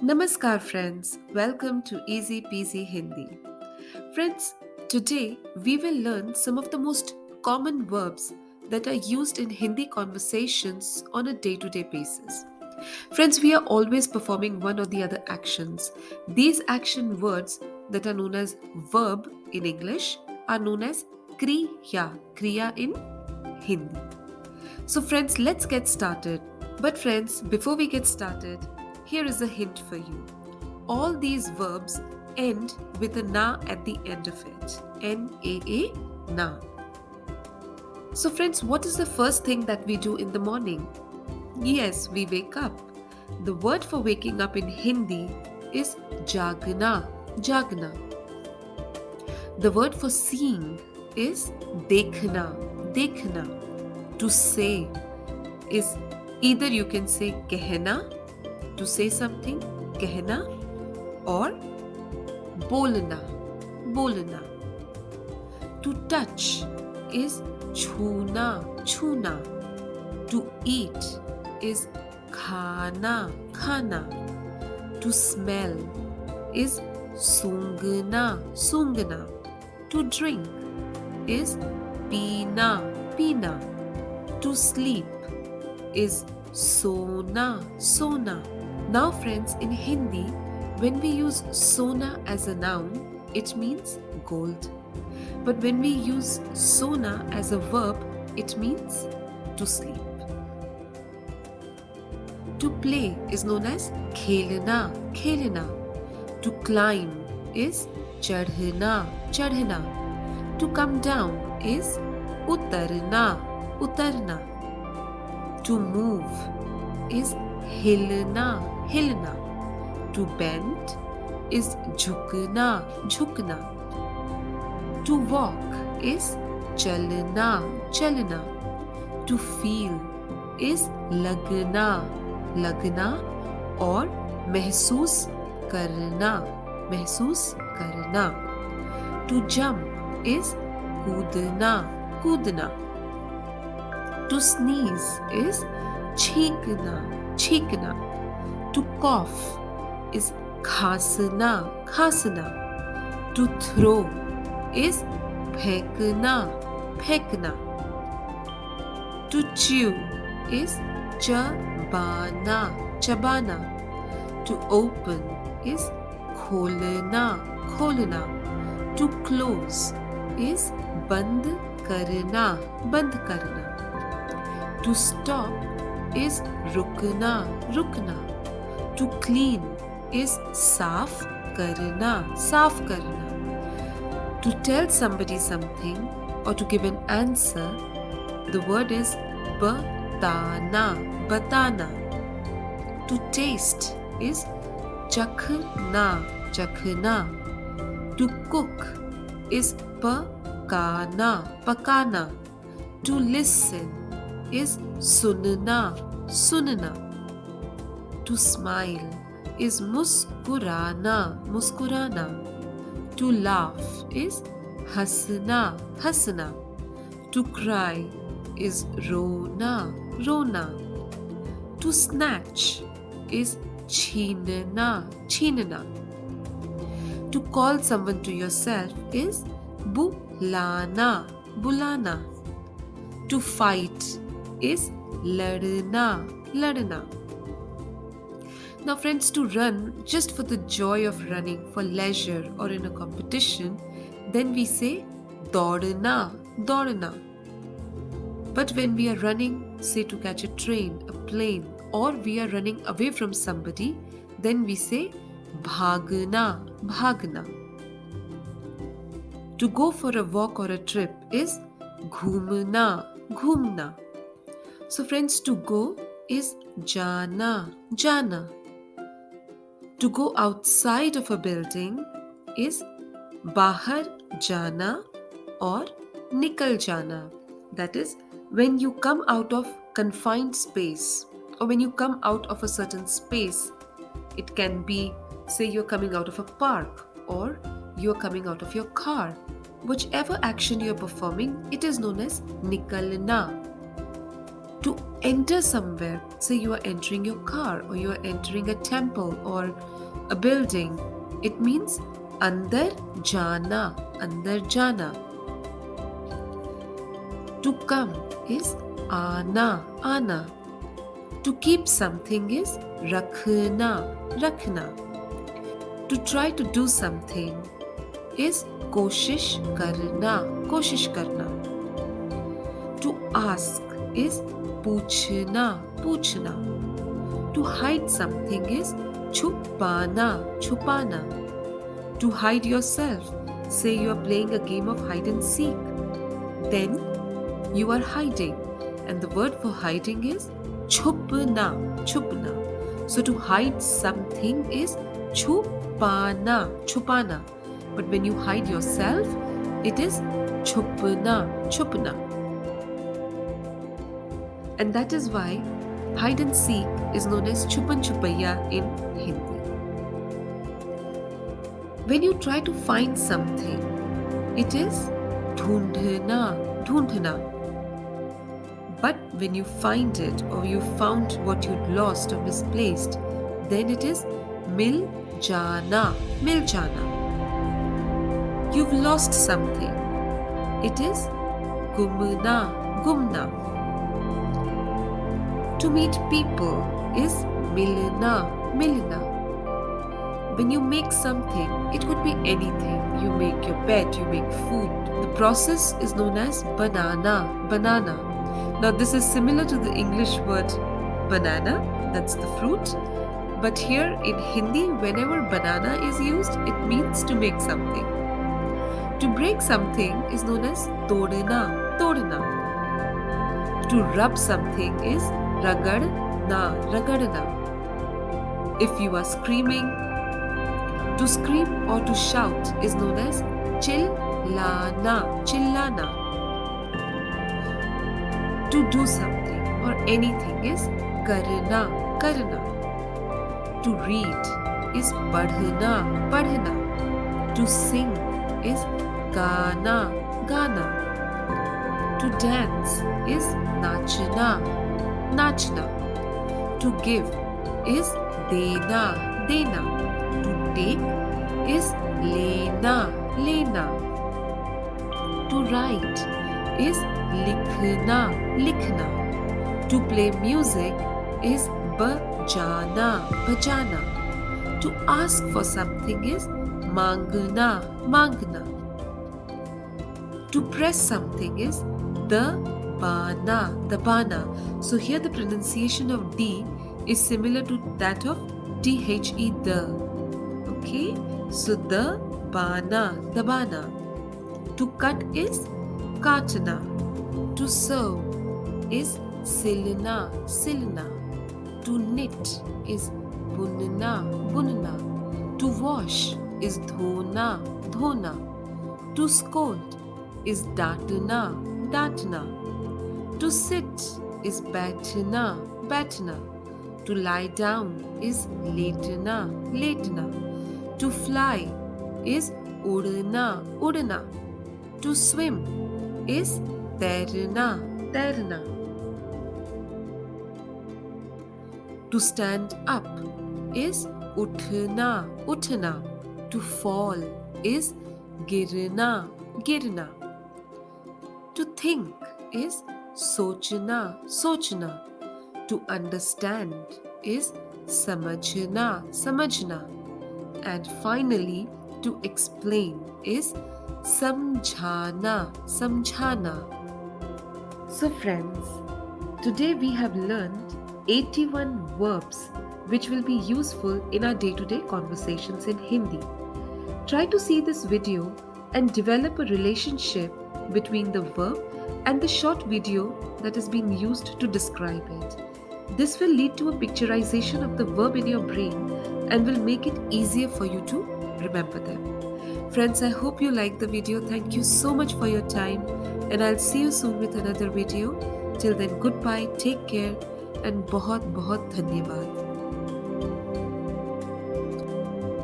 Namaskar friends, welcome to Easy Peasy Hindi. Friends, today we will learn some of the most common verbs that are used in Hindi conversations on a day-to-day basis. Friends, we are always performing one or the other actions. These action words that are known as verb in English are known as kriya in Hindi. So friends, let's get started. But friends, before we get started, here is a hint for you. All these verbs end with a na at the end of it. N-A-A, na. So friends, what is the first thing that we do in the morning? Yes, we wake up. The word for waking up in Hindi is jagna, jagna. The word for seeing is dekhna, dekhna. To say is either you can say kehna, to say something, kehna, or bolna, bolna. To touch is chhuna, chhuna. To eat is khana, khana. To smell is sungna, sungna. To drink is peena, peena. To sleep is sona, sona. Now friends, in Hindi, when we use sona as a noun, it means gold. But when we use sona as a verb, it means to sleep. To play is known as khelna, khelna. To climb is chadhna, chadhna. To come down is utarna, utarna. To move is hilna, hilna. To bend is jhukna, jhukna. To walk is chalna, chalna. To feel is lagna, lagna और महसूस करना, महसूस करना. To jump is कूदना, कूदना. To sneeze is छींकना, छींकना. To cough is खांसना, खांसना. To throw is फेंकना, फेंकना. To chew is चबाना, चबाना. To open is खोलना, खोलना. To close is बंद करना, बंद करना. To stop is रुकना, रुकना. To clean is साफ करना, साफ करना. To tell somebody something or to give an answer, the word is batana, batana. To taste is chakhna, chakhna. To cook is pakana, pakana. To listen is sunna, sunna. To smile is muskurana, muskurana. To laugh is hasna, hasna. To cry is rona, rona. To snatch is chhinna, chhinna. To call someone to yourself is bulana, bulana. To fight is ladna, ladna. Now friends, to run just for the joy of running, for leisure or in a competition, then we say daudna, daudna. But when we are running, say to catch a train, a plane, or we are running away from somebody, then we say bhagna, bhagna. To go for a walk or a trip is ghumna, ghumna. So friends, to go is jana, jana. To go outside of a building is bahar jana or nikal jana. That is, when you come out of confined space or when you come out of a certain space, it can be, say, you're coming out of a park or you're coming out of your car. Whichever action you're performing, it is known as nikalna. To enter somewhere, say you are entering your car or you are entering a temple or a building, it means andar jana, andar jana. To come is ana, ana. To keep something is rakhna, rakhna. To try to do something is koshish karna, koshish karna. To ask is पूछना, पूछना. To hide something is छुपाना, छुपाना. To hide yourself, say you are playing a game of hide and seek. Then you are hiding, and the word for hiding is छुपना, छुपना. So to hide something is छुपाना, छुपाना. But when you hide yourself, it is छुपना, छुपना. And that is why hide and seek is known as chupan chupaiya in Hindi. When you try to find something, it is dhundhna, dhundhna. But when you find it or you found what you'd lost or misplaced, then it is mil jana, mil jana. You've lost something. It is gumna, gumna. To meet people is milna, milna. When you make something, it could be anything. You make your bed, you make food. The process is known as banana, banana. Now this is similar to the English word banana, that's the fruit. But here in Hindi, whenever banana is used, it means to make something. To break something is known as todna, todna. To rub something is ragadna, ragadna. If you are screaming, to scream or to shout is known as chillana, chillana. To do something or anything is karna, karna. To read is padhna, padhna. To sing is gana, gana. To dance is nachna, nachna. To give is dena, dena. To take is lena, lena. To write is likhna, likhna. To play music is bajana, bajana. To ask for something is mangna, mangna. To press something is the bana. So here the pronunciation of D is similar to that of THE, the. Okay, so the bana. To cut is katna. To serve is silna, silna. To knit is bunna, bunna. To wash is dhona, dhona. To scold is datna, datna. To sit is baitna, baitna. To lie down is letna, letna. To fly is udna, udna. To swim is tairna, tairna. To stand up is uthna, uthna. To fall is girna, girna. To think is sochna, sochna. To understand is samajhna, samajhna. And finally, to explain is samjhana, samjhana. So friends, today we have learned 81 verbs which will be useful in our day-to-day conversations in Hindi. Try to see this video and develop a relationship between the verb and the short video that has been used to describe it. This will lead to a picturization of the verb in your brain and will make it easier for you to remember them. Friends, I hope you liked the video. Thank you so much for your time, and I'll see you soon with another video. Till then, goodbye, take care, and बहुत बहुत धन्यवाद.